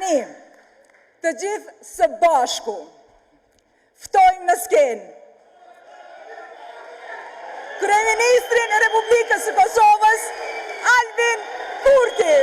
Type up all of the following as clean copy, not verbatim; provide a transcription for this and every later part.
Tani, të gjithë së bashku, ftojmë në skenë Kryeministrin e Republikës së Kosovës, Albin Kurti.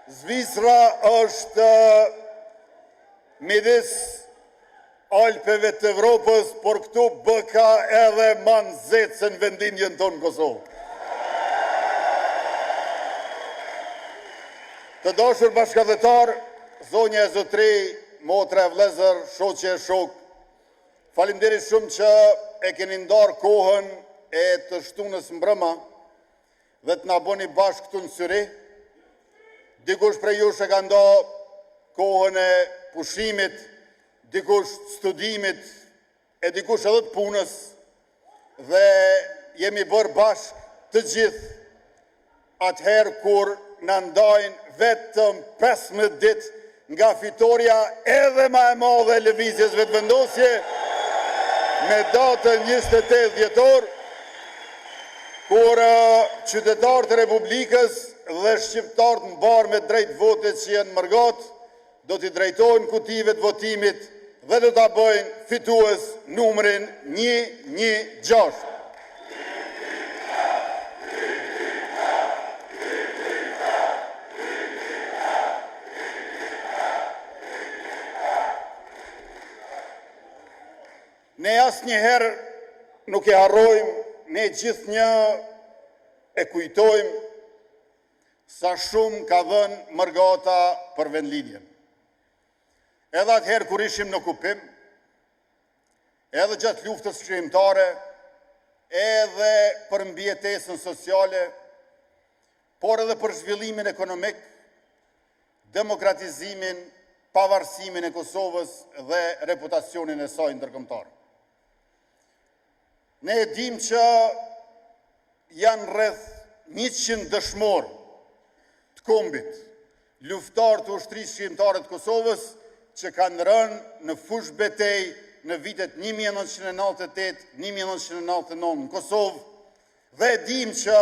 Zvicra është midis Alpeve të Evropës, por këtu bëka edhe ma nxehtë se në vendinjën tonë Kosovë. Të dashur bashkëdhetar, zonja e zotri, motra e vëllezër, shoqe e shok, faleminderit shumë që e keni ndarë kohën e të shtunës mbrëma dhe të na bëni bashkë këtu në syri. Dikush prej jush e ka nda kohën e pushimit, dikush studimit, e dikush edhe të punës, dhe jemi bërë bashkë të gjithë atëherë kur në ndajnë vetëm 15 ditë nga fitoria edhe ma e madhe e lëvizjes vetëvendosje me datën 28 dhjetor, kur qytetarët e Republikës dhe shqiptarët në barë me drejt votet që janë mërgat, do t'i drejtojnë kutive të votimit dhe do t'a bëjnë fitues numrin 116. Ne asë njëherë nuk e harrojmë, ne gjithë një e kujtojmë sa shumë ka dhënë Mërgata për vendlinjen. Edhe atëherë kur ishim në okupim, edhe gjatë luftës shkrimtare, edhe për mbijetesën sociale, por edhe për zhvillimin ekonomik, demokratizimin, pavarësimin e Kosovës dhe reputacionin e saj ndërkombëtar. Ne e dim që janë rreth 100 dëshmorë të kombit, luftarë të ushtrisë shqiptare të Kosovës, që kanë rënë në fush betej në vitet 1998-1999 në Kosovë, dhe e dim që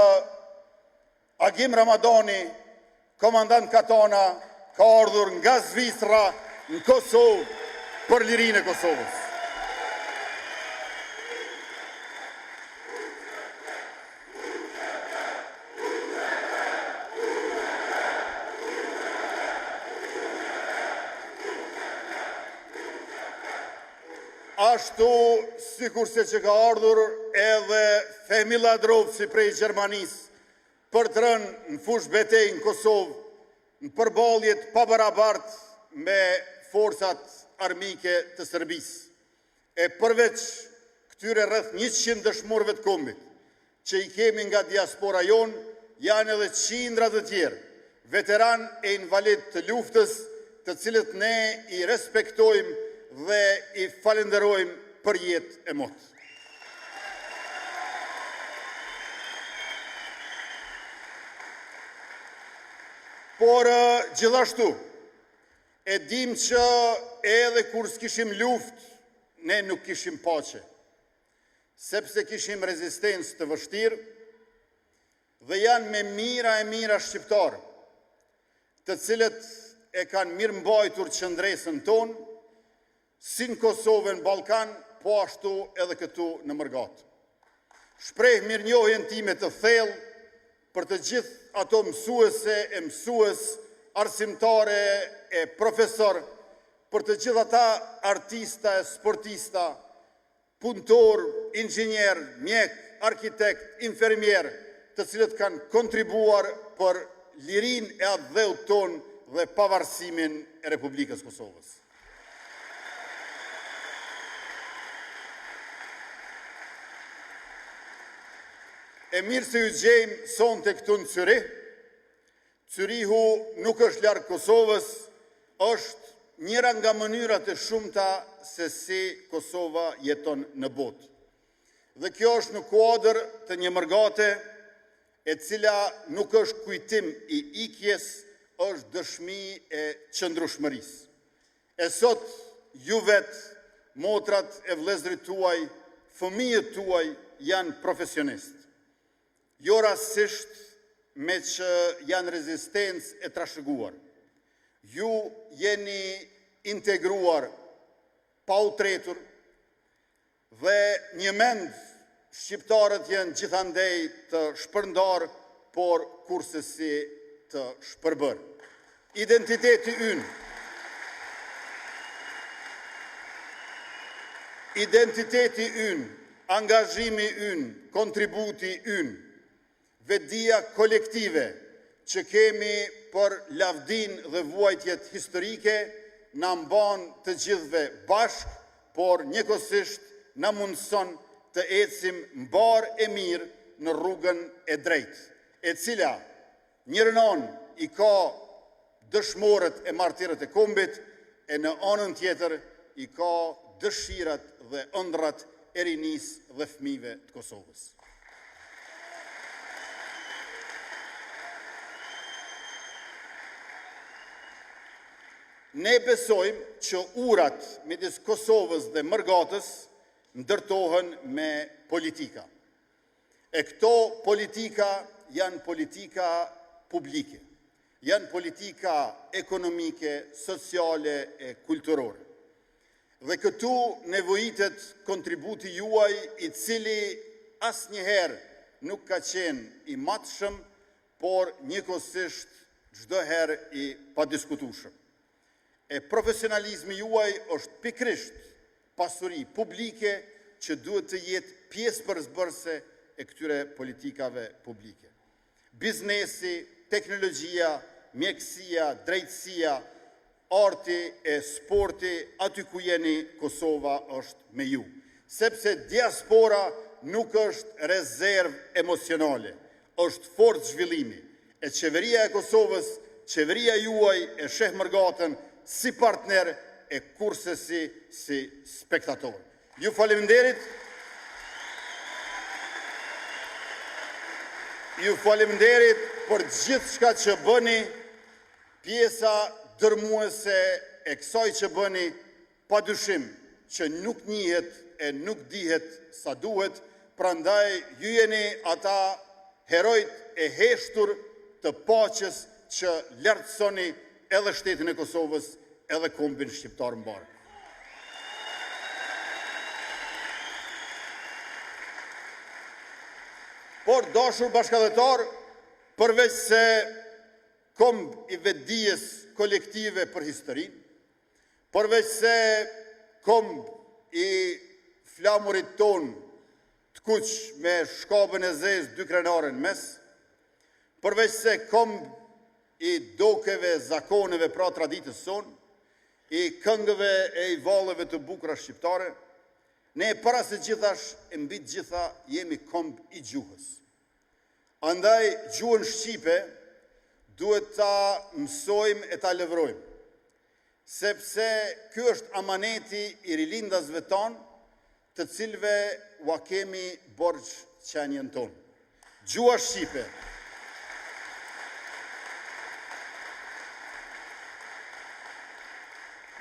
Agim Ramadani, komandant Katana, ka ardhur nga Zvicra në Kosovë për lirinë e Kosovës. Ashtu, si kurse që ka ardhur edhe Fehmi Ladrovci prej Gjermanisë për të rënë në fush betej në Kosovë, në përballjet pabarabartë me forcat armike të Serbisë. E përveç këtyre rreth 100 dëshmorëve të kombit, që i kemi nga diaspora jonë, janë edhe qindra të tjerë, veteran e invalid të luftës, të cilët ne i respektojmë dhe i falenderojmë për jetë e motë. Por gjithashtu, e dim që edhe kur s'kishim luft, ne nuk kishim paqe, sepse kishim rezistencë të vështirë dhe janë me mira e mira shqiptarë, të cilët e kanë mirë mbajtur qëndresën tonë, si në Kosovë në Balkan, po ashtu edhe këtu në Mërgat. Shpreh mirënjohjen time të thellë për të gjithë ato mësuese e mësues, arsimtare e profesor, për të gjithë ata artista e sportista, punëtor, inxhinier, mjek, arkitekt, infermier, të cilët kanë kontribuar për lirin e atë dheut ton dhe pavarësimin e Republikës Kosovës. E mirë se ju gjejmë sonte këtu në Cyri. Cyrihu nuk është larg Kosovës, është njëra nga mënyrat e shumta se si Kosova jeton në botë. Dhe kjo është në kuadër të një mërgate e cila nuk është kujtim i ikjes, është dëshmi e qëndrueshmërisë. E sot ju vetë, motrat e vëllezërit tuaj, fëmijët tuaj janë profesionistë. Jo rastësisht me që janë rezistencë e trashëguar. Ju jeni integruar, pa u tretur, dhe një mend shqiptarët janë gjithandej të shpërndar, por kurse si të shpërbër. Identiteti ynë, angazhimi ynë, kontributi ynë, vetdia kolektive që kemi për lavdin dhe vuajtjet historike na mban të gjithve bashk, por njëkohësisht na mundson të ecim mbar e mirë në rrugën e drejtë, e cila njërën anë i ka dëshmorët e martirët e kombit, e në anën tjetër i ka dëshirat dhe ëndrat e rinisë dhe fëmijëve të Kosovës. Ne besojmë që urat midis Kosovës dhe Mërgatës ndërtohen me politika. E këto politika janë politika publike, janë politika ekonomike, sociale e kulturore. Dhe këtu nevojitet kontributi juaj, i cili asnjëherë nuk ka qenë i matshëm, por njëkohësisht çdo herë i padiskutueshëm. E profesionalizmi juaj është pikrisht pasuri publike që duhet të jetë pjesë përzbërëse e këtyre politikave publike. Biznesi, teknologjia, mjekësia, drejtësia, arti e sporti, aty ku jeni, Kosova është me ju. Sepse diaspora nuk është rezervë emocionale, është forcë zhvillimi. E qeveria e Kosovës, qeveria juaj e sheh Mërgatën si partner e kurse si spektator. Ju faleminderit. Ju faleminderit për gjithë shka që bëni, pjesa dërmuese e kësaj që bëni, pa dyshim që nuk njihet e nuk dihet sa duhet, prandaj ju jeni ata herojt e heshtur të paqes që lartësoni edhe shtetin e Kosovës, edhe kombin shqiptar mbarë. Por, dashur bashkëdhetar, përveç se komb i vetdijes kolektive për historinë, përveç se komb i flamurit ton të kuq me shkabën e zezë 2 krenare në mes, përveç se komb i dokeve, zakoneve pra traditës sonë, i këngëve e i vallëve të bukura shqiptare, ne para se gjithash e mbi të gjitha jemi komb i gjuhës. Andaj gjuhën shqipe duhet ta mësojmë e ta levrojmë, sepse ky është amaneti i rilindasve tanë, të cilve ua kemi borxh qenjen tonë. Gjuha shqipe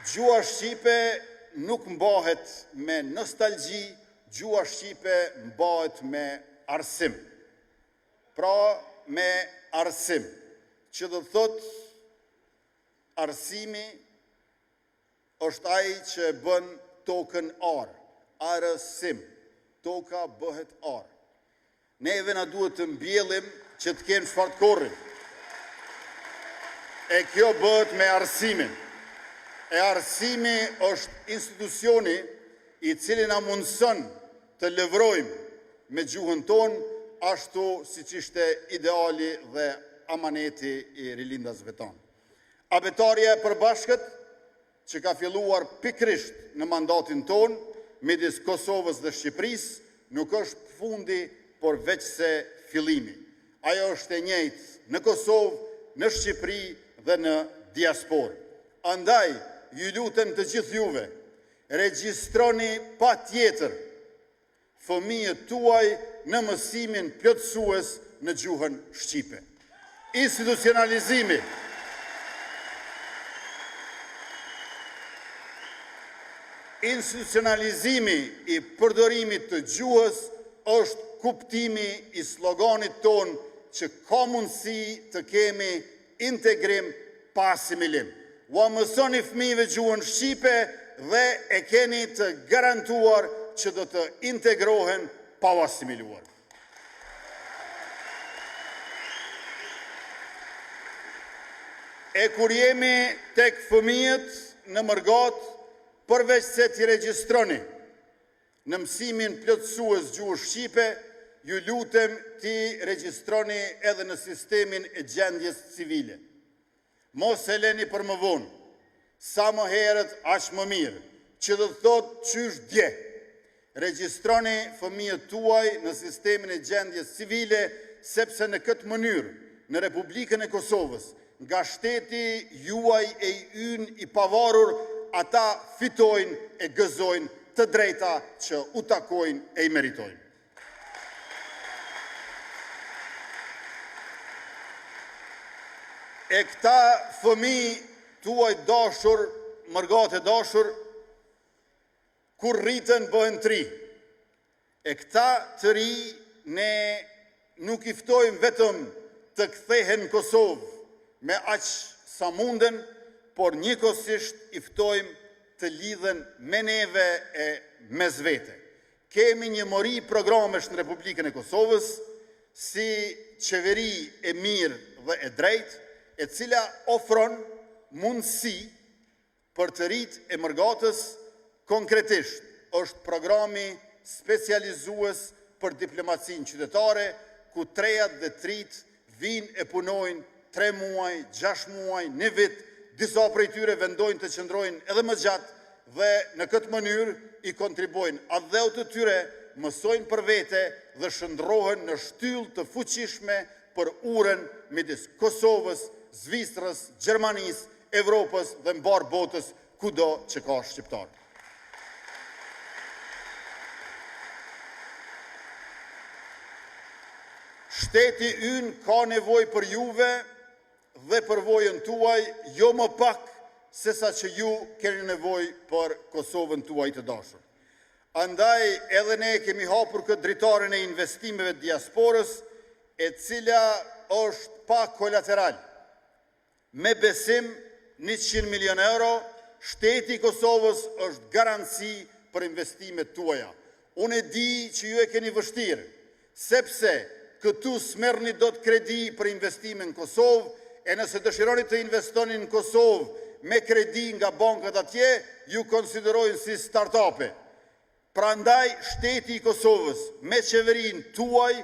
Gjuha shqipe nuk mbahet me nostalgji, gjuha shqipe mbahet me arsim. Pra me arsim, që do thot arsimi është ai që bën tokën arë, arësim, toka bëhet arë. Neve na duhet të mbjellim që të kemë çfarë të korrim. E kjo bëhet me arsimin. E arsimi është institucioni i cili na mundson të levrojmë me gjuhën tonë, ashtu siç ishte ideali dhe amaneti i rilindasve tonë. Abetarja e përbashkët që ka filluar pikrisht në mandatin tonë midis Kosovës dhe Shqipërisë nuk është fundi, por veç se fillimi. Ajo është e njëjtë në Kosovë, në Shqipëri dhe në diasporë. Andaj, ju lutem të gjithë juve, regjistroni pa tjetër fëmijët tuaj në mësimin plotësues në gjuhën shqipe. Institucionalizimi i përdorimit të gjuhës është kuptimi i sloganit ton që ka mundësi të kemi integrim pa asimilim. Ua mësoni fëmijëve gjuhën shqipe dhe e keni të garantuar që do të integrohen pa u asimiluar. E kur jemi tek fëmijët në Mërgat, përveç se t'i regjistroni në mësimin plotësues gjuhës shqipe, ju lutem t'i regjistroni edhe në sistemin e gjendjes civile. Mos e leni për më vonë, sa më herët aq më mirë, që do të thotë qysh dje. Regjistroni fëmijët tuaj në sistemin e gjendjes civile, sepse në këtë mënyrë, në Republikën e Kosovës, nga shteti juaj e ynë i pavarur, ata fitojnë e gëzojnë të drejta që u takojnë e i meritojnë. E këta fëmijë tuaj dashur, mërgate dashur, kur rritën bëhen tri. E këta të ri ne nuk i ftojmë vetëm të kthehen në Kosovë me aq sa munden, por njëkohësisht i ftojmë të lidhen me neve e mes vete. Kemi një mori programesh në Republikën e Kosovës, si qeveri e mirë dhe e drejtë, e cila ofron mundësi për të rit e mërgatës. Konkretisht është programi specializues për diplomacinë qytetare, ku trejat dhe trit vinë e punojnë 3 muaj, 6 muaj, 1 vit, disa prej tyre vendojnë të qëndrojnë edhe më gjatë dhe në këtë mënyrë i kontribojnë atë dheu të tyre, mësojnë për vete dhe shëndrohen në shtyllë të fuqishme për urën midis Kosovës, Zvicrës, Gjermanisë, Evropës dhe mbar botës kudo që ka shqiptar. Shteti ynë ka nevojë për juve dhe për vojën tuaj, jo më pak se sa që ju keni nevojë për Kosovën tuaj të dashur. Andaj edhe ne kemi hapur këtë dritarin e investimeve të diasporës, e cila është pa kolateral. Me besim 100 milion euro, shteti i Kosovës është garanci për investimet tuaja. Unë e di që ju e keni vështirë, sepse këtu s'merrni dot kredi për investime në Kosovë, e nëse dëshironi të investoni në Kosovë me kredi nga bankët atje, ju konsiderojnë si start-upe. Prandaj, shteti i Kosovës me qeverinë tuaj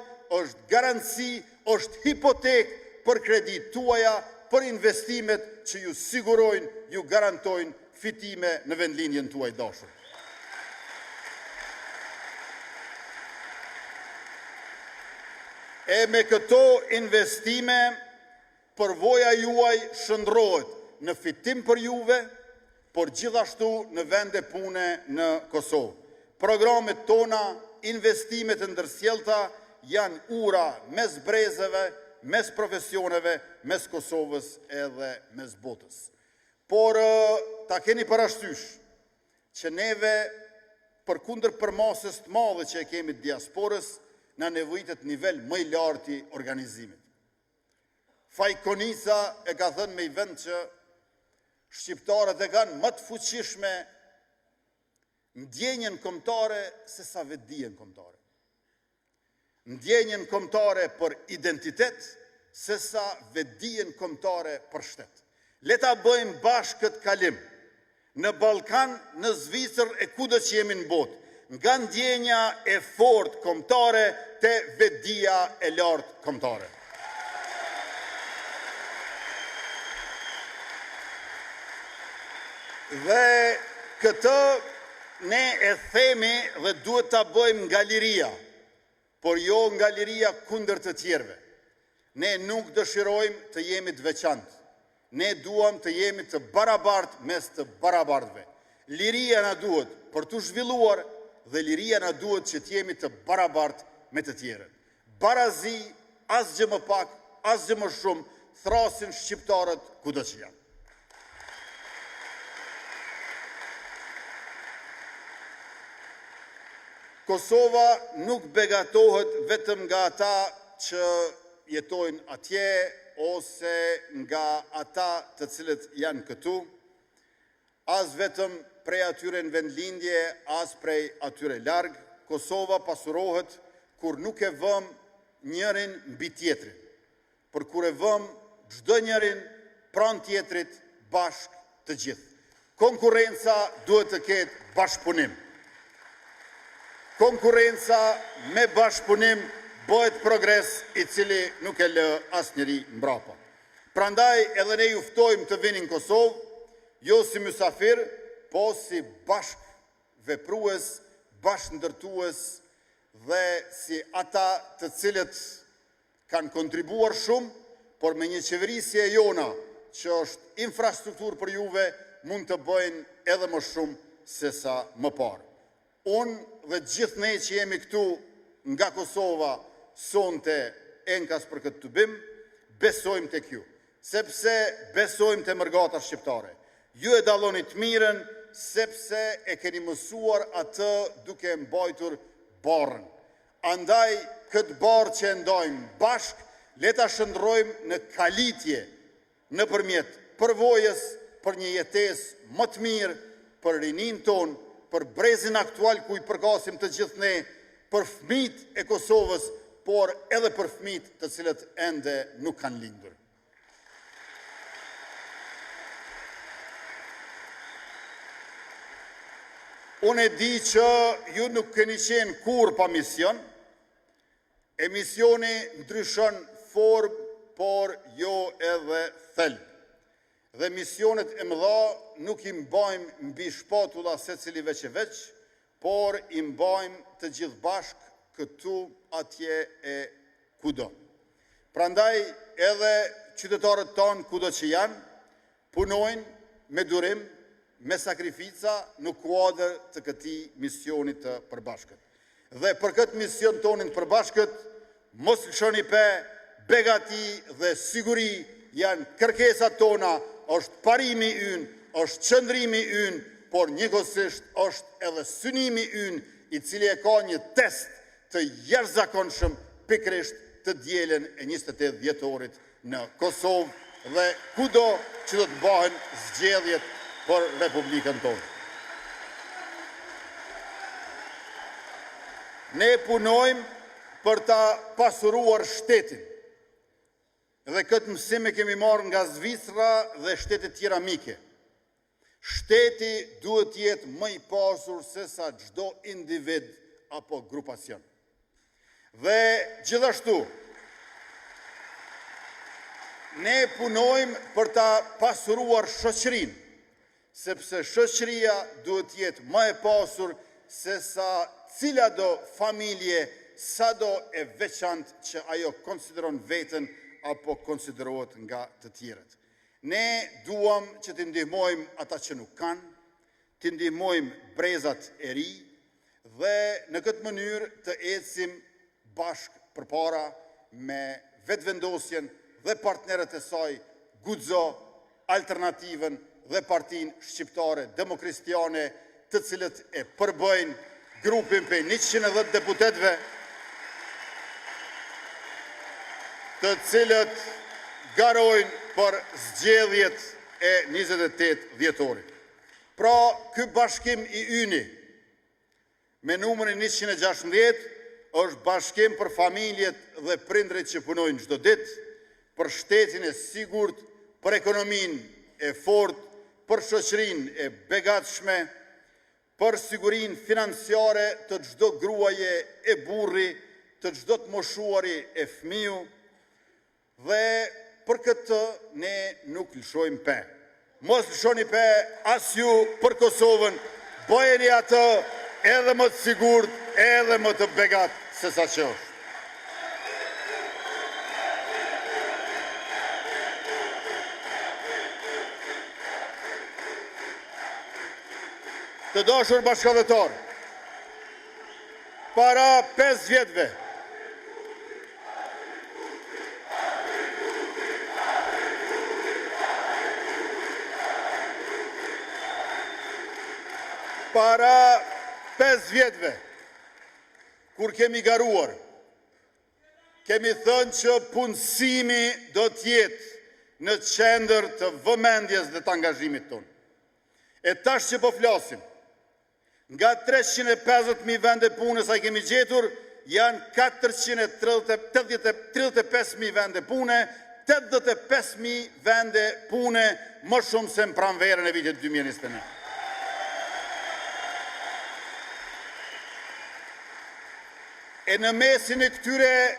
është garanci, është hipotek për kredi tuaja, për investimet që ju sigurojnë, ju garantojnë fitime në vendlinjen tuaj dashur. E me këto investime, përvoja juaj shëndrohet në fitim për juve, por gjithashtu në vende pune në Kosovë. Programet tona, investimet e ndërsjellta janë ura mes brezeve, mes profesioneve, mes Kosovës edhe mes botës. Por ta keni parasysh që neve përkundër përmasës të madhe që e kemi të diasporës, na nevojitet nivel më i lartë i organizimit. Fajkonisa e ka thënë me i vend që shqiptarët e kanë më të fuqishme ndjenjen kombëtare se sa vetdijen kombëtare. Ndjenjen kombëtare për identitet se sa vetdijen kombëtare për shtet. Le ta bëjmë bashkë këtë kalim në Ballkan, në Zvicër e kudo që jemi në botë, nga ndjenja e fortë kombëtare te vetdia e lartë kombëtare. Dhe këtë ne e themi dhe duhet ta bëjmë nga liria, por jo nga liria kundër të tjerëve. Ne nuk dëshirojmë të jemi të veçantë. Ne duam të jemi të barabartë mes të barabartëve. Liria na duhet për të zhvilluar dhe liria na duhet që të jemi të barabartë me të tjerët. Barazi, asgjë më pak, asgjë më shumë, thrasin shqiptarët kudo që janë. Kosova nuk begatohet vetëm nga ata që jetojnë atje, ose nga ata të cilët janë këtu, as vetëm prej atyre në vendlindje, as prej atyre larg. Kosova pasurohet kur nuk e vëm njërin mbi tjetrin, por kur e vëm çdo njërin pranë tjetrit bashk të gjithë. Konkurrenca duhet të ketë bashkëpunim. Konkurrenca me bashkëpunim bëhet progres I cili nuk e lë asnjëri mbrapa. Prandaj edhe ne ju ftojmë të vini në Kosovë, jo si mysafir, po si bashkëveprues, bashkëndërtues dhe si ata të cilët kanë kontribuar shumë, por me një qeverisje e jona që është infrastrukturë për juve, mund të bëjnë edhe më shumë se sa më parë. Unë dhe gjithë ne që jemi këtu nga Kosova sonte enkas për këtë të bim, besojmë të kju, sepse besojmë të mërgata shqiptare. Ju e dalloni të mirën, sepse e keni mësuar atë duke mbajtur barën. Andaj, këtë barë që ndajmë bashk, leta shëndrojmë në kalitje, në përmjet përvojës, për një jetes më të mirë, për rinin tonë, për brezin aktual ku I përgasim të gjithë ne, për fëmijët e Kosovës, por edhe për fëmijët të cilët ende nuk kanë lindur. Unë e di që ju nuk keni qenë kur pa mision, e misioni ndryshon form, por jo edhe thelb. Dhe misionet e mëdha nuk I mbajmë mbi shpatula secili veç e veç, por I mbajmë të gjithë bashk këtu, atje e kudo. Prandaj edhe qytetarët tonë kudo që janë, punojnë me durim, me sakrifica në kuadër të këtij misioni të përbashkët. Dhe për këtë mision tonin të përbashkët, mos lëshoni pe, begati dhe siguri janë kërkesat tona, është parimi ynë, është qëndrimi ynë, por njëkohësisht është edhe synimi ynë, I cili e ka një test të jashtëzakonshëm pikërisht të dielën e 28 dhjetorit në Kosovë dhe kudo që do të bëhen zgjedhjet për Republikën tonë. Ne punojmë për ta pasuruar shtetin. Dhe këtë mësim e kemi marrë nga Zvicra dhe shtetet tjera mike. Shteti duhet jetë më I pasur se sa çdo individ apo grupacion. Dhe gjithashtu, ne punojmë për ta pasuruar shoqërinë, sepse shoqëria duhet jetë më e pasur se sa cila do familje, sa do e veçantë që ajo konsideron veten apo konsiderohet nga të tjerët. Ne duam që të ndihmojmë ata që nuk kanë, të ndihmojmë brezat e ri dhe në këtë mënyrë të ecim bashk përpara me vetëvendosjen dhe partnerët e saj Guxo, Alternativën dhe Partinë Shqiptare Demokristiane, të cilët e përbëjnë grupin për 110 deputetëve, të cilët garojnë për zgjedhjet e 28 dhjetorit. Pra, ky bashkim I yni me numrin 116 është bashkim për familjet dhe prindrit që punojnë çdo ditë, për shtetin e sigurt, për ekonominë e fortë, për shoqërinë e begatshme, për sigurinë financiare të çdo gruaje e burri, të çdo të moshuari e fëmiu, dhe për këtë ne nuk lëshojmë pe. mos lëshoni pe as ju për Kosovën, bëjeni atë edhe më të sigurt, edhe më të begat se sa që është. Të dashur bashkëdhetar, para 5 vjetëve, kur kemi garuar, kemi thënë që punësimi do t'jetë në qendër të vëmendjes dhe të angazhimit tonë. E tash që po flasim, nga 350.000 vende punës a kemi gjetur, janë 435.000 vende pune, 85.000 vende pune më shumë se në pranverën e vitit 2021. E në mesin e këtyre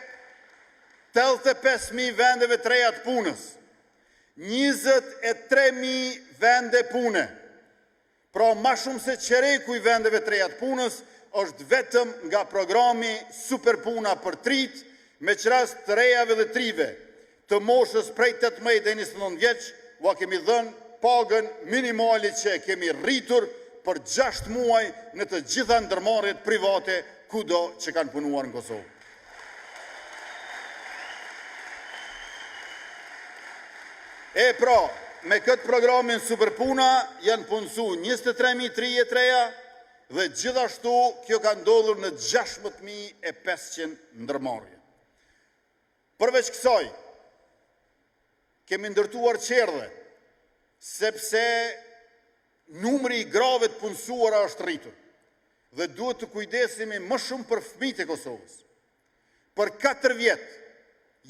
85.000 vendeve të reja të punës, 23.000 vende pune, pra ma shumë se qereku i vendeve të reja të punës, është vetëm nga programi Superpuna për trit, me qëras të rejave dhe trive, të moshës prej 18 dhe 29 vjeç, ua kemi dhënë pagën minimali që kemi rritur për 6 muaj në të gjitha ndërmarrjet private kudo që kanë punuar në Kosovë. E pra, me këtë programin Superpuna janë punësu 23.033 dhe gjithashtu kjo ka ndodhur në 16.500 ndërmarrje. Përveç kësaj, kemi ndërtuar qerdhe, sepse numri i grave të punësuara është rritur dhe duhet të kujdesemi më shumë për fëmijët e Kosovës. Për 4 vjetë,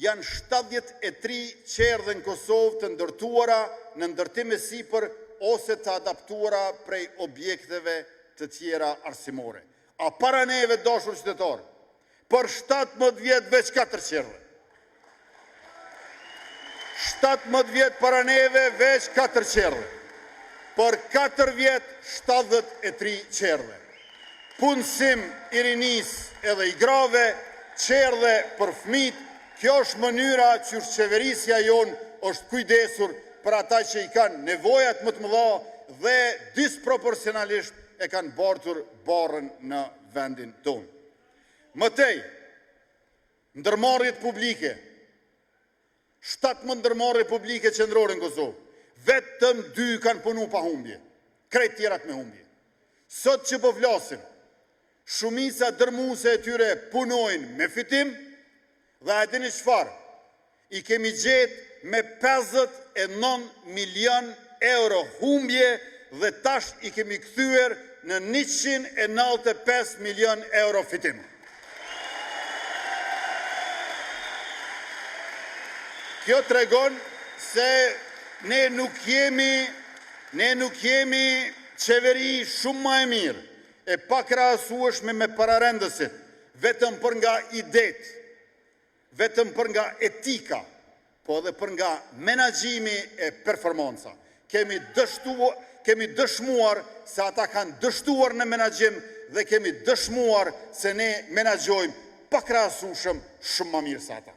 janë 73 qerdhe në Kosovë të ndërtuara në ndërtim e sipër ose të adaptuara prej objekteve të tjera arsimore. A para neve, dashur qytetarë, për 17 vjetë veç 4 qerdhe. 17 vjetë para neve veç 4 qerdhe. Për 4 vjetë 73 qerdhe. Punësim i rinis edhe i grave, qerdhe për fëmijët. Kjo është mënyra që qeverisja jonë është kujdesur për ata që i kanë nevojat më të mëdha dhe disproporcionalisht e kanë bartur barën në vendin tonë. Mëtej, ndërmarrjet publike, 17 ndërmarrje publike qendrore në Kosovë, vetëm 2 kanë punu pa humbje, krejt tjerat me humbje. Sot që po flasim, shumica dërmuese e tyre punojnë me fitim, dhe a dini çfarë, i kemi gjetë me 59 milion euro humbje dhe tash i kemi kthyer në 195 milion euro fitim. Kjo tregon se ne nuk jemi qeveri shumë më e mirë, e pa krahasueshme me pararendësit, vetëm për nga idetë, vetëm për nga etika, po edhe për nga menaxhimi e performanca. Kemi dëshmuar se ata kanë dështuar në menaxhim dhe kemi dëshmuar se ne menaxhojmë pa krahasueshëm shumë më mirë se ata.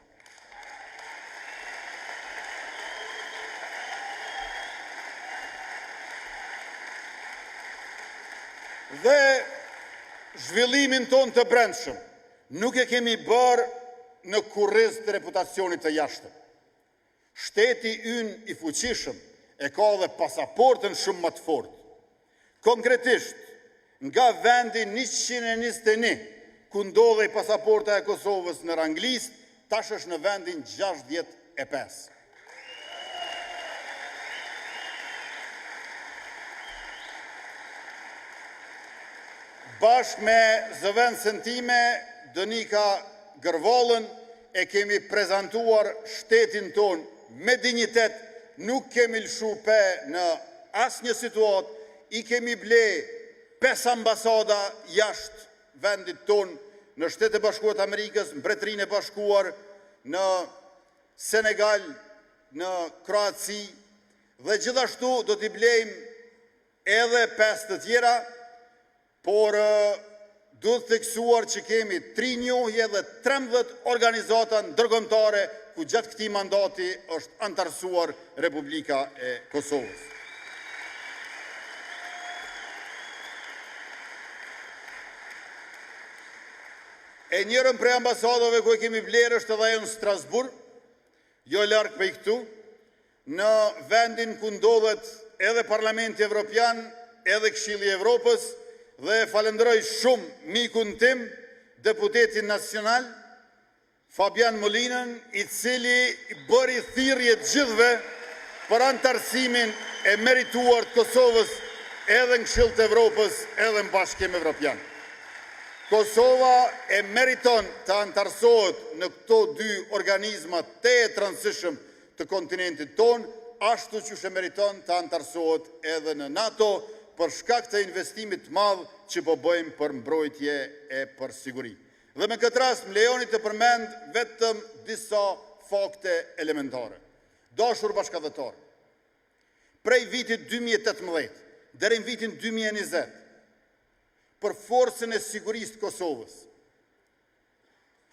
Dhe zhvillimin ton të brendshëm nuk e kemi bërë në kurriz të reputacionit të jashtëm. Shteti ynë i fuqishëm e ka dhe pasaportën shumë më të fortë. Konkretisht, nga vendi 121, ku ndodhej pasaporta e Kosovës në ranglistë, tash është në vendin 65. Bashkë me zëvendësën time, Donika Gërvollën, e kemi prezentuar shtetin ton me dignitet, nuk kemi lëshu pe në asnjë situatë, i kemi ble 5 ambasada jashtë vendit ton, në Shtetet e Bashkuara të Amerikës, në Mbretërinë e Bashkuar, në Senegal, në Kroaci Dhe gjithashtu do t'i blejmë edhe 5 të tjera, por duhet theksuar që kemi 3 njohje dhe 13 organizata ndërkombëtare ku gjatë këtij mandati është antarësuar Republika e Kosovës. E njërën prej ambasadove ku e kemi blerë është edhe ajo në Strasburg, jo larg prej këtu, në vendin ku ndodhet edhe Parlamenti Evropian, edhe Këshilli i Evropës, dhe falenderoj shumë mikun tim, deputetin nacional, Fabian Molinën, i cili bëri thirrje të gjithëve për antarësimin e merituar të Kosovës edhe në Këshill të Evropës, edhe në Bashkimin Evropian. Kosova e meriton të antarësohet në këto 2 organizma të rëndësishëm të kontinentit tonë, ashtu që e meriton të antarësohet edhe në NATO për shkak të investimit të madh që po bëjmë për mbrojtje e për siguri. Dhe me këtë rast më lejoni të përmend vetëm disa fakte elementare. Dashur bashkëdhetar, prej vitit 2018 deri në vitin 2020, për forcën e sigurisë të Kosovës,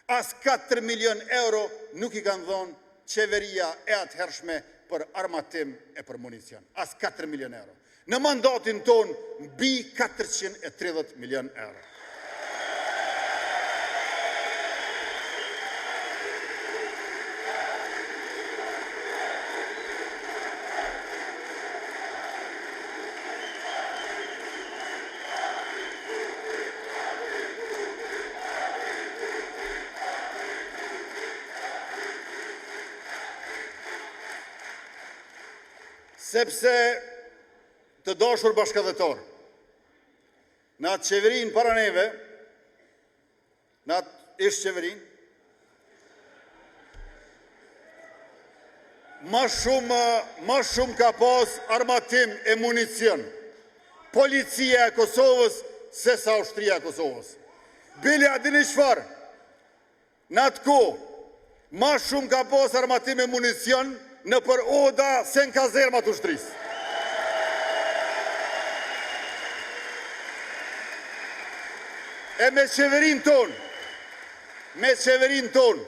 as 4 milion euro nuk i kanë dhënë qeveria e atëhershme për armatim e për municion. As 4 milion euro. Në mandatin ton, mbi 430 milion euro. Sepse të dashur bashkëdhetar, në atë qeverin para neve, në atë ish qeverin, ma shumë ka pas armatim e municion policia e Kosovës se sa ushtria e Kosovës. Bile a dini çfarë? Në atë kohë, ma shumë ka pas armatim e municion në për oda se në kazermat ushtrisë. E me qeverin ton,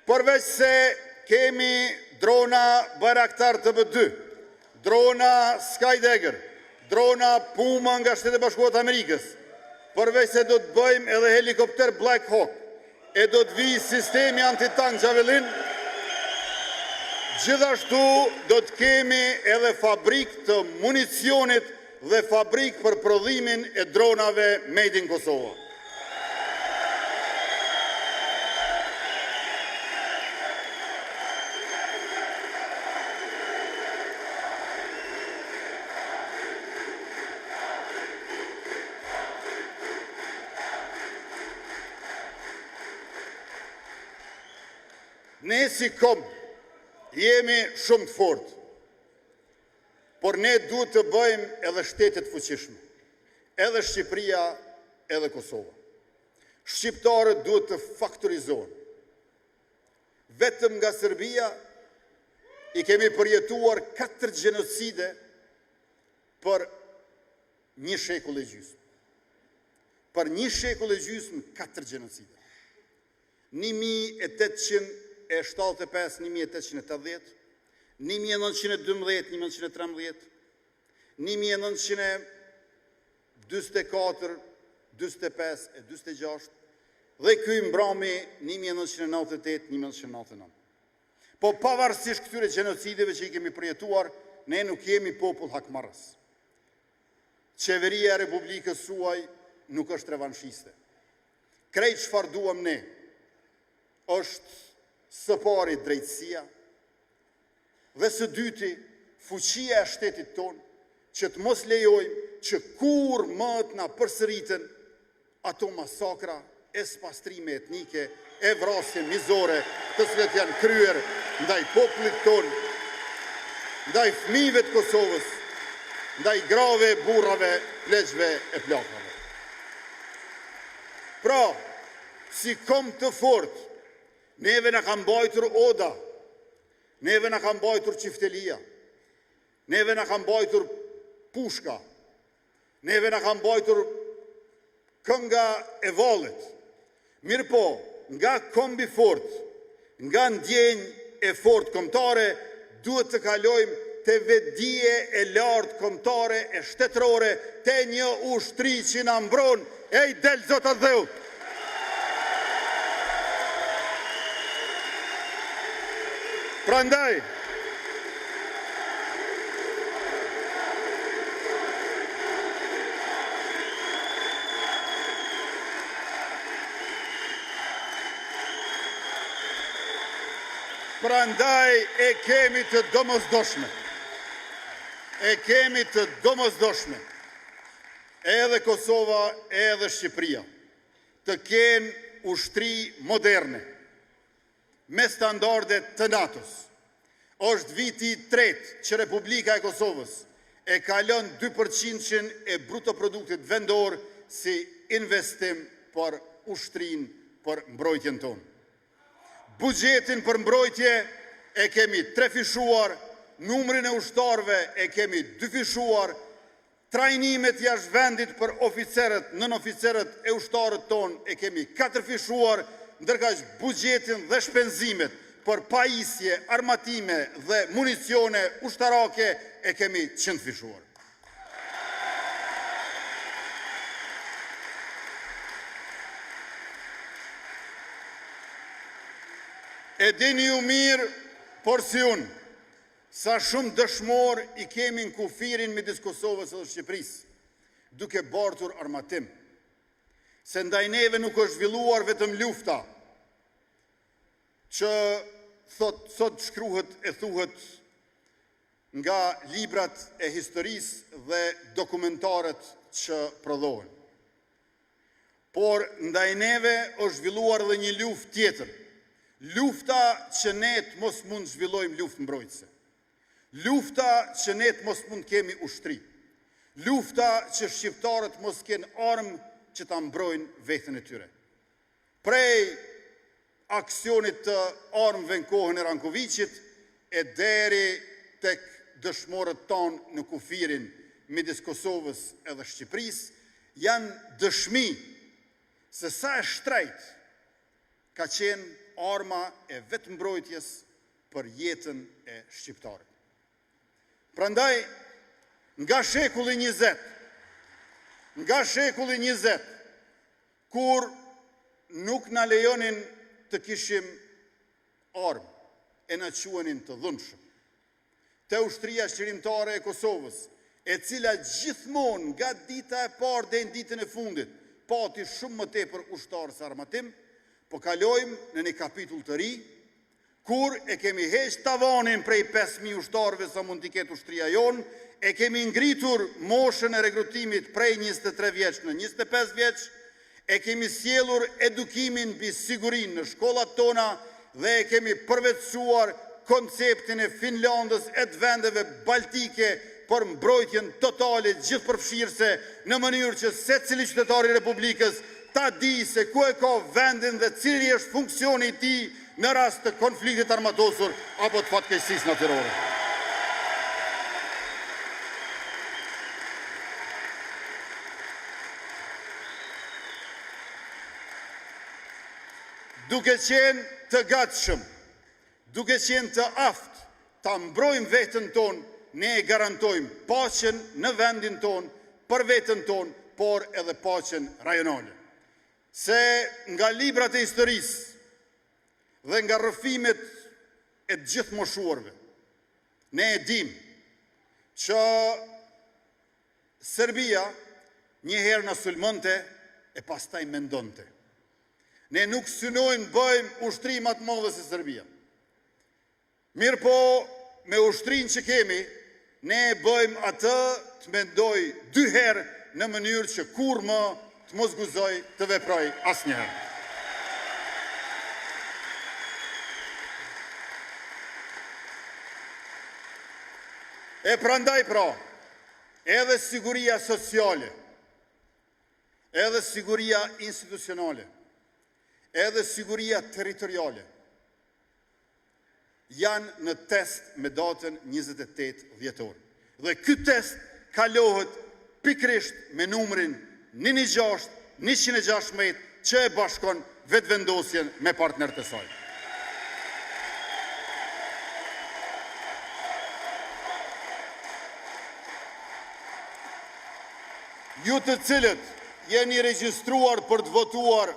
përveç se kemi drona Bayraktar TB2, drona Skydagger, drona Puma nga Shtetet e Bashkuara të Amerikës, përveç se do të bëjmë edhe helikopter Black Hawk, e do të vijë sistemi antitank Javelin, gjithashtu do të kemi edhe fabrik të municionit dhe fabrik për prodhimin e dronave made in Kosova. Ne si kom jemi shumë të fortë, por ne duhet të bëjmë edhe shtetet fuqishme, edhe Shqipëria, edhe Kosova. Shqiptarët duhet të faktorizohen. Vetëm nga Serbia i kemi përjetuar 4 gjenocide për 1 shekull e gjysmë. Për 1 shekull e gjysmë 4 gjenocide. 1875-1880, 1912-1913, 1924, 25 e 26, dhe ky mbrami 1998-1999. Po pavarësisht këtyre gjenocideve që i kemi përjetuar, ne nuk jemi popull hakmarrës. Qeveria e Republikës suaj nuk është revanshiste. Krejt çfarë duam ne është së pari drejtësia, dhe së dyti fuqia e shtetit tonë, që të mos lejojmë që kur më të na përsëriten ato masakra, e spastrime etnike, e vrasje mizore, të cilat janë kryer ndaj popullit tonë, ndaj fëmijëve të Kosovës, ndaj grave, burrave, pleqve e plakave. Pra, si kom të fort, neve na ka mbajtur oda, neve na ka mbajtur qiftelia, neve na kanë mbajtur pushka, neve na kanë mbajtur kënga e vallit. Mirë po, nga kombi fort, nga ndjenjë e fort kombëtare, duhet të kalojmë të vetdije e lartë kombëtare e shtetërore, të një ushtri që na mbron, e i del Zota Dheut. Prandaj, e kemi të domosdoshme. E kemi të domosdoshme. Edhe Kosova, edhe Shqipëria. Të kenë ushtri moderne, me standardet të NATO-s. Është viti 3 që Republika e Kosovës e kalon 2% e brutoproduktit vendor si investim për ushtrin për mbrojtjen tonë. Buxhetin për mbrojtje e kemi trefishuar, numrin e ushtarëve e kemi dyfishuar, trajnimet jashtë vendit për oficerët, nënoficerët e ushtarët tonë e kemi katërfishuar, ndërkaq buxhetin dhe shpenzimet për pajisje, armatime dhe municione ushtarake e kemi qindfishuar. E dini ju mirë, por si unë, sa shumë dëshmor i kemi në kufirin midis Kosovës dhe Shqipërisë, duke bartur armatim. Se ndaj neve nuk është zhvilluar vetëm lufta, që sot shkruhet e thuhet nga librat e historisë dhe dokumentarët që prodhohen. Por ndaj neve është zhvilluar dhe një luftë tjetër. Lufta që ne të mos mund zhvillojmë luftë mbrojtëse. Lufta që ne të mos mund kemi ushtri. Lufta që shqiptarët mos kenë armë që ta mbrojnë veten e tyre. Prej aksionit të armëve në kohën e Rankovicit e deri tek dëshmorët tanë në kufirin midis Kosovës edhe Shqipërisë janë dëshmi se sa e shtrejt ka qenë arma e vetë mbrojtjes për jetën e shqiptarit. Prandaj, nga shekulli 20, kur nuk na lejonin të kishim armë, e na quenin të dhunshëm, te ushtria shqirimtare e Kosovës, e cila gjithmonë nga dita e parë deri në ditën e fundit, pati shumë më tepër ushtarë se armatim, po kalojmë në një kapitull të ri, kur e kemi heq tavanin prej 5.000 ushtarëve sa mund t'i ketë ushtria jonë, e kemi ngritur moshën e rekrutimit prej 23 vjeç në 25 vjeç, e kemi sjellur edukimin mbi sigurinë në shkollat tona dhe e kemi përvetësuar konceptin e Finlandës e të vendeve baltike për mbrojtjen totale gjithëpërfshirëse në mënyrë që secili qytetar i Republikës ta di se ku e ka vendin dhe cili është funksioni i tij në rast të konfliktit armatosur apo të fatkeqësisë natyrore. Duke qenë të gatshëm, duke qenë të aftë, ta mbrojmë veten tonë, ne e garantojmë paqen në vendin tonë, për veten tonë, por edhe paqen rajonale. Se nga librat e historisë dhe nga rrëfimet e të gjithë moshuarve, ne e dim që Serbia njëherë na sulmonte e pastaj mendonte. Ne nuk synojmë bëjmë ushtri më të madhe se Serbia. Mirë po, me ushtrin që kemi, ne bëjmë atë të mendoj 2 herë në mënyrë që kur më të mos guzoj të veproj asnjëherë. E prandaj pra, edhe siguria sociale, edhe siguria institucionale, edhe siguria territoriale, janë në test me datën 28 dhjetor. Dhe ky test kalohet pikrisht me numrin 116 që e bashkon vetëvendosjen me partnerët e saj. Ju të cilët jeni regjistruar për të votuar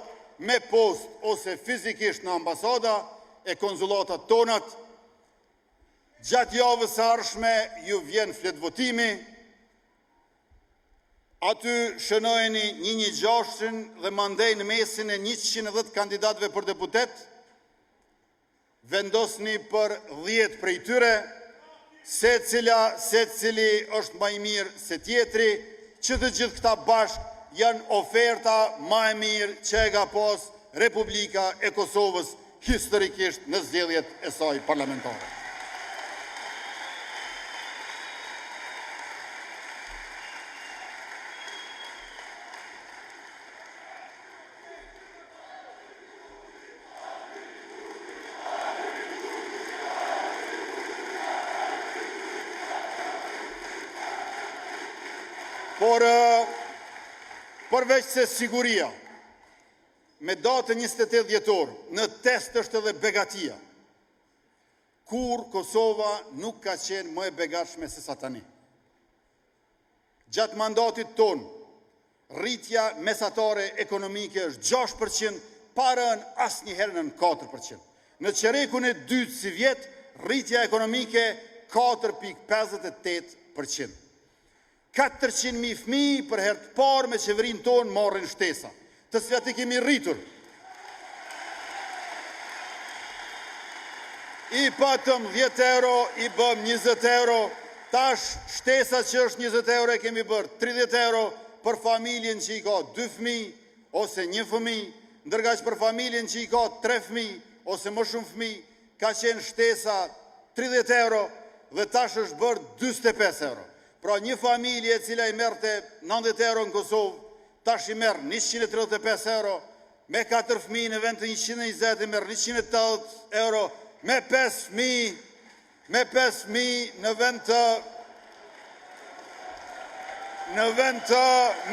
me post ose fizikisht në ambasada e konzulatat tonat, gjatë javës së ardhshme ju vjen fletvotimi, aty shënojeni 116 dhe mandej në mesin e 110 kandidatëve për deputet, vendosni për 10 prej tyre, se cili është më i mirë se tjetri, që të gjithë këta bashk janë oferta më e mirë që e ka pas Republika e Kosovës historikisht në zgjedhjet e saj parlamentare. Por, përveç se siguria, me datën 28 dhjetor, në test është edhe begatia, kur Kosova nuk ka qenë më e begatshme se sa tani. Gjatë mandatit ton, rritja mesatare ekonomike është 6%, parën asnjëherë në 4%. Në çerekun e dytë si vjet, rritja ekonomike 4,58%. 400.000 fëmijë për herë të parë me qeverinë tonë marrin shtesa, të cilat i kemi rritur. I patëm 10 euro, i bëm 20 euro, tash shtesa që është 20 euro e kemi bërë 30 euro për familjen që i ka 2 fëmijë ose 1 fëmijë, ndërka që për familjen që i ka 3 fëmijë ose më shumë fëmijë, ka qenë shtesa 30 euro dhe tash është bërë 45 euro. Pra një familje e cila i merrte 90 euro në Kosovë, tash i merr 135 euro, me 4 fëmijë në vend të 120 i merr 180 euro, me 5 fëmijë në vend të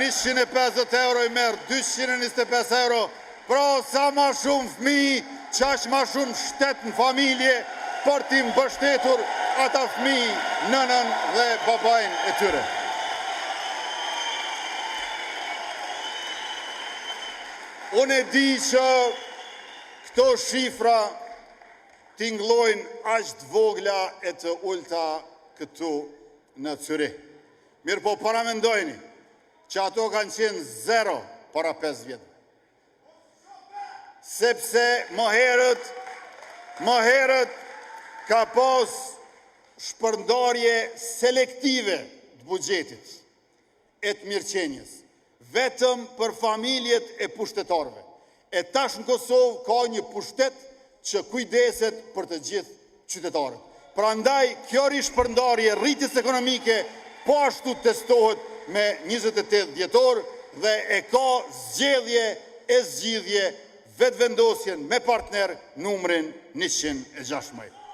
150 euro i merr 225 euro. Pra sa ma shumë fëmijë, qaq ma shumë shtet në familje për t'i mbështetur ata fëmijë, nënën dhe babajnë e tyre. Unë e di që këto shifra tingëllojnë aq të vogla e të ulta këtu në Zyrich. Mirë po paramendojni që ato kanë qenë 0 para 5 vjetë. Sepse më herët ka pas shpërndarje selektive të buxhetit e të mirëqenjes, vetëm për familjet e pushtetarëve. E tash në Kosovë ka një pushtet që kujdeset për të gjithë qytetarët. Prandaj, kjo rishpërndarje rritjes ekonomike po ashtu testohet me 28 dhjetor dhe e ka zgjidhje vetëvendosjen me partner numrin 116.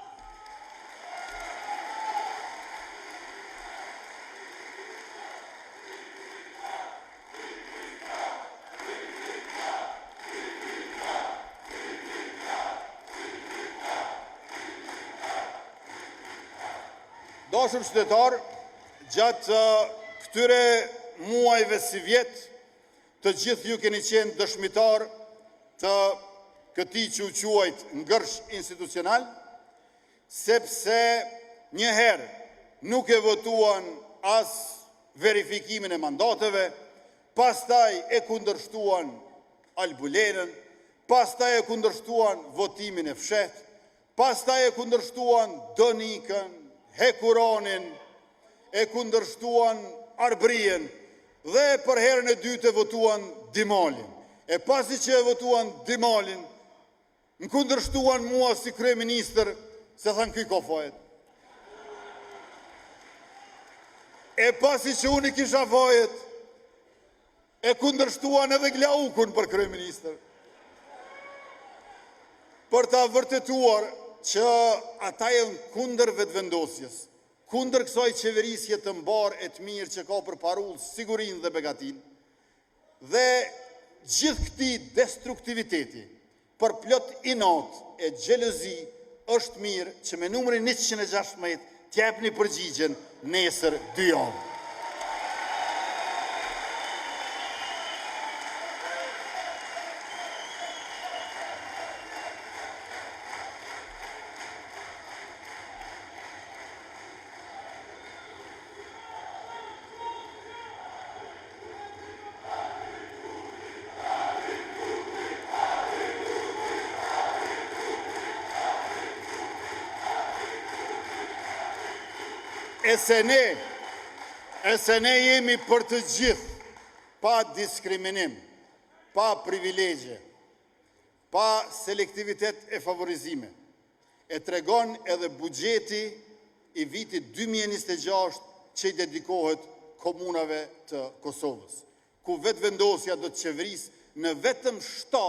Dashur qytetar, gjatë këtyre muajve si vjet, të gjithë ju keni qenë dëshmitar të këtij që u quajt ngërsh institucional, sepse njëherë nuk e votuan as verifikimin e mandateve, pastaj e kundërshtuan albulenën, pastaj e kundërshtuan votimin e fsheht, pastaj e kundërshtuan donikën, hekuronin, e kundërshtuan arbrien dhe për herën e dytë e votuan Dimalin. E pasi që e votuan Dimalin, më kundërshtuan mua si kryeministër, se thanë ky ka fajet. E pasi që unë i kisha fajet, e kundërshtuan edhe Glaukun për kryeministër. Për ta vërtetuar që ata janë kundër vetëvendosjes, kundër kësaj qeverisje të mbarë e të mirë që ka për parull sigurin dhe begatin, dhe gjithë këti destruktiviteti për plot inat e gjelëzi është mirë që me numërin 116 t'jepni përgjigjen nesër 2 javë. E se ne jemi për të gjithë, pa diskriminim, pa privilegje, pa selektivitet e favorizime. E tregon edhe buxheti i vitit 2026 që i dedikohet komunave të Kosovës, ku vetëvendosja do të qeverisë në vetëm 7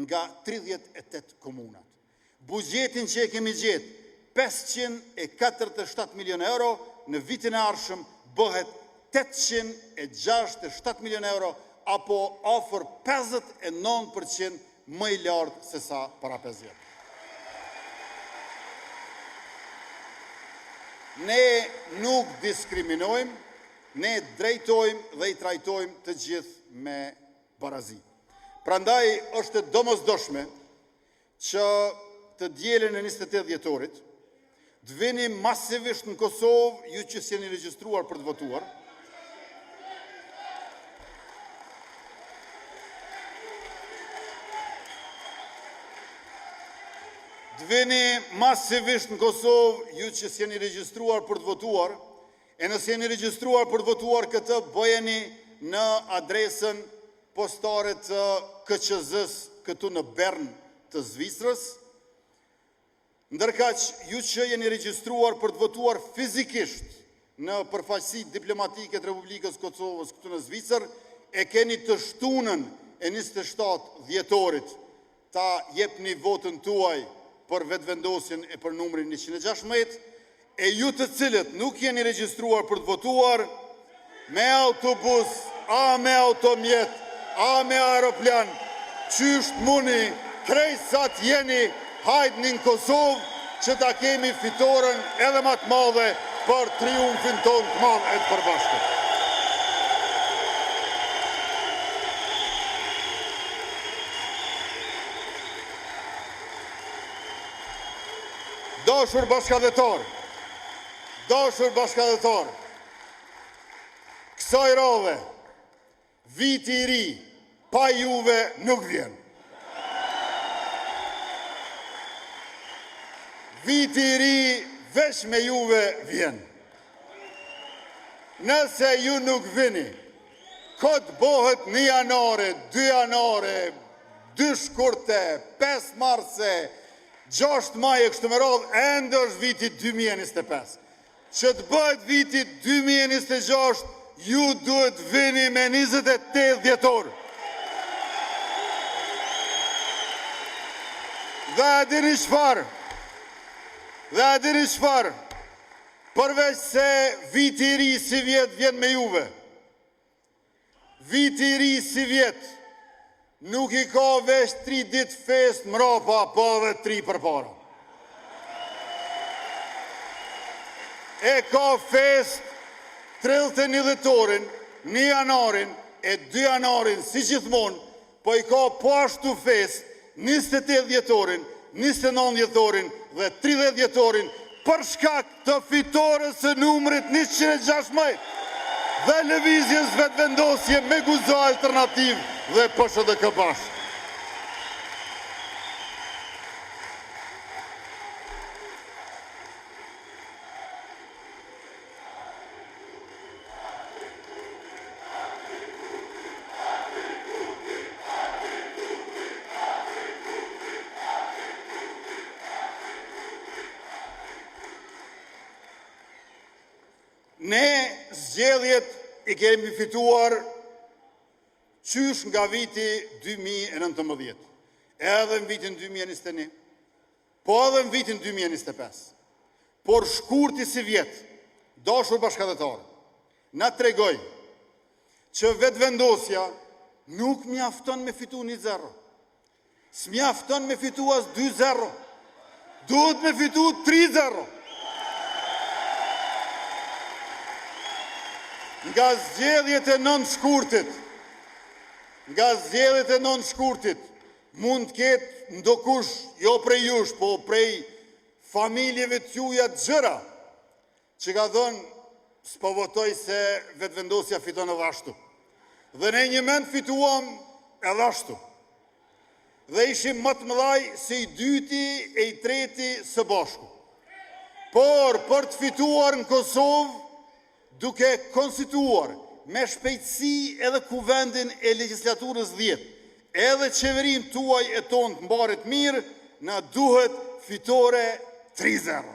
nga 38 komunat. Buxhetin që e kemi gjetë, 547 milion euro, në vitin e ardhshëm bëhet 867 milion euro, apo afër 59% më i lartë se sa para 5 vjet. Ne nuk diskriminojmë, ne drejtojmë dhe i trajtojmë të gjithë me barazi. Prandaj është domosdoshme që të dielën e 28 dhjetorit të vini masivisht në Kosovë, ju që s'jeni regjistruar për të votuar. Të vini masivisht në Kosovë, ju që s'jeni regjistruar për të votuar, e nëse jeni regjistruar për të votuar këtë bëjeni në adresën postare të KQZ-s këtu në Bern të Zvicrës, ndërkaq ju që jeni regjistruar për të votuar fizikisht në përfaqësi diplomatike të Republikës Kosovës këtu në Zvicër, e keni të shtunën e 27 dhjetorit ta jepni votën tuaj për vetëvendosjen e për numrin 116, e ju të cilët nuk jeni regjistruar për të votuar, me autobus, a me automjet, a me aeroplan, qysht muni, krejsat jeni, hajdni në Kosovë që ta kemi fitoren edhe më të madhe për triumfin ton të madh e të përbashkët. Dashur bashkëdhetar, kësaj radhe, viti i ri pa juve nuk vjen. Viti i ri veç me juve vjen. Nëse ju nuk vini, këtë bëhet 1 janare, 2 janare, 2 shkurte, 5 marse, 6 maje, kështu me radhë, ende është viti 2025. Që të bëhet viti 2026, ju duhet vini me 28 dhjetor. Dhe e dini çfarë, përveç se viti i ri si vjet vjen me juve, viti i ri si vjet nuk i ka veç 3 ditë fest mrapa, po edhe 3 përpara. E ka fest 31 dhjetorin, 1 janarin e 2 janarin si gjithmonë, po i ka po ashtu fest 28 dhjetorin, 29 dhjetorin dhe 30 dhjetorin për shkak të fitores së numrit 116 dhe lëvizjes vetëvendosje me guzo alternativ dhe PSHDK bashkë. Ne zgjedhjet i kemi fituar qysh nga viti 2019, edhe në vitin 2021, po edhe në vitin 2025. Por shkurti si vjet, dashur bashkëdhetarë, na tregoj që vetëvendosja nuk mjafton me fitu 1-0. S'mjafton me fitu as 2-0. Duhet me fitu 3-0. Nga zgjedhjet e 9 shkurtit, mund të ketë ndokush, jo prej jush, po prej familjeve t'juja gjëra, që ka dhënë, s'po votoj se vetëvendosja fiton edhe ashtu. Dhe ne një mend fituam edhe ashtu. Dhe ishim më të mëdhaj se i dyti e i treti së bashku. Por, për të fituar në Kosovë, duke konstituar me shpejtësi edhe kuvendin e legislaturës 10, edhe qeverin tuaj e tonë të mbaret mirë, na duhet fitore 3-0.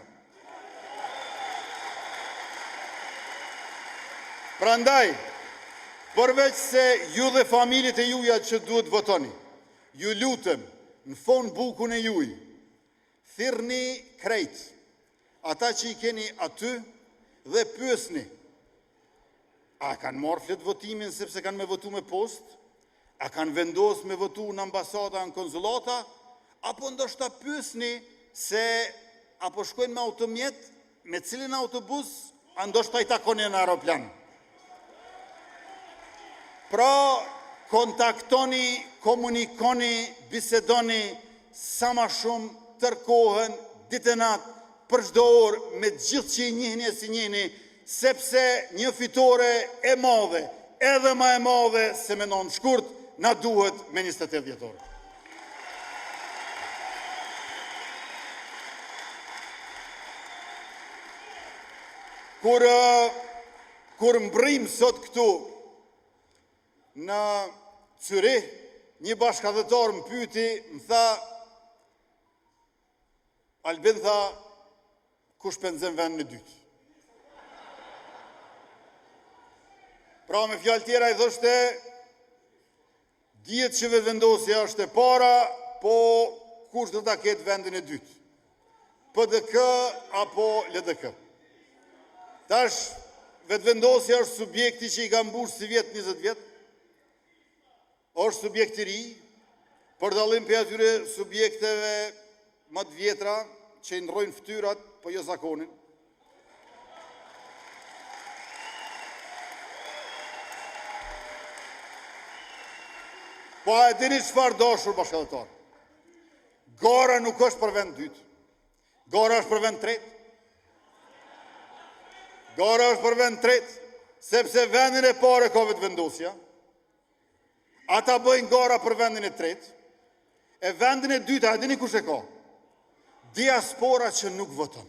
Prandaj, përveç se ju dhe familjet e juja që duhet votoni, ju lutem në fond bukun e juj, thirrni krejt, ata që i keni aty dhe pyesni, a kanë marrë flet votimin sepse kanë me votu me post? A kanë vendos me votu në ambasada, në konzulata? Apo ndoshta pyesni se apo shkojnë me automjet, me cilin autobus, a ndoshta i takoni në aeroplan? Pra, kontaktoni, komunikoni, bisedoni sa ma shumë, tërkohen, ditë e natë, për çdo orë, me gjithë që i njihni e si njihni, sepse një fitore e madhe, edhe ma e madhe se me 9 shkurt, na duhet me 28 dhjetor. Kur mbrim sot këtu në Zyrih, një bashkëdhetar më pyeti, më tha, Albin tha, ku shpenzon vendin e dytë? Pra me fjalë tjera i thoshte, dihet që vetëvendosja është e para, po kush do ta ketë vendin e dytë? PDK apo LDK? Tash, vetëvendosja është subjekti që i ka mbush si vjet 20 vjet, është subjekt i ri, për dallim për atyre subjekteve më të vjetra që i ndrojnë fytyrat, po jo zakonin. Po e dini çfarë dashur bashkëdhetar? Gara nuk është për vend dytë. Gara është për vend tretë. Gara është për vend tretë, sepse vendin e parë ka vetëvendosja. Ata bëjnë gara për vendin e tretë. E vendin e dytë, a dini kush e ka? Diaspora që nuk voton.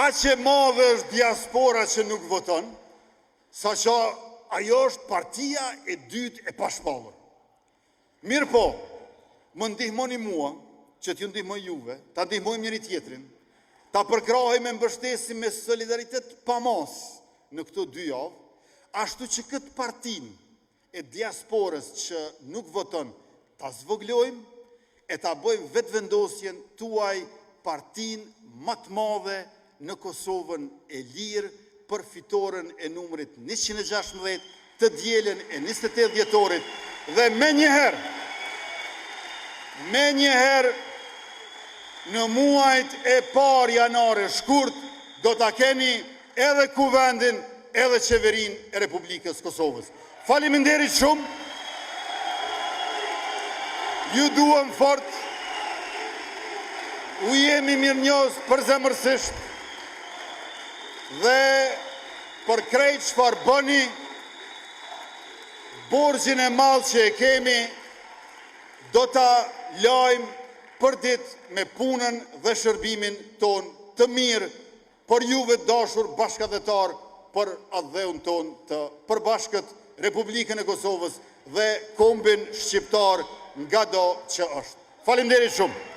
Aq e madhe është diaspora që nuk voton, sa që ajo është partia e dytë e pashpallur. Mirë po, më ndihmoni mua, që t'ju ndihmoj juve, ta ndihmojmë njëri tjetrin, ta përkrahim e mbështesim me solidaritet pa mos në këto 2 javë, ashtu që këtë partin e diasporës që nuk voton, ta zvoglojmë e ta bëjmë vetëvendosjen tuaj partin më të madhe në Kosovën e lirë, për fitoren e numrit 116 të dielën e 28 dhjetorit dhe me njëherë në muajt e parë janare shkurt do ta keni edhe kuvendin edhe qeverin e Republikës Kosovës. Faleminderit shumë, ju duam fort, u jemi mirënjohës përzemërsisht, dhe për krejt çfarë bëni, borxhin e madh që e kemi, do ta lajmë për ditë me punën dhe shërbimin ton të mirë, për juve dashur bashkëdhetar, për atdheun ton të përbashkët Republikën e Kosovës dhe kombin shqiptar nga do që është. Faleminderit shumë.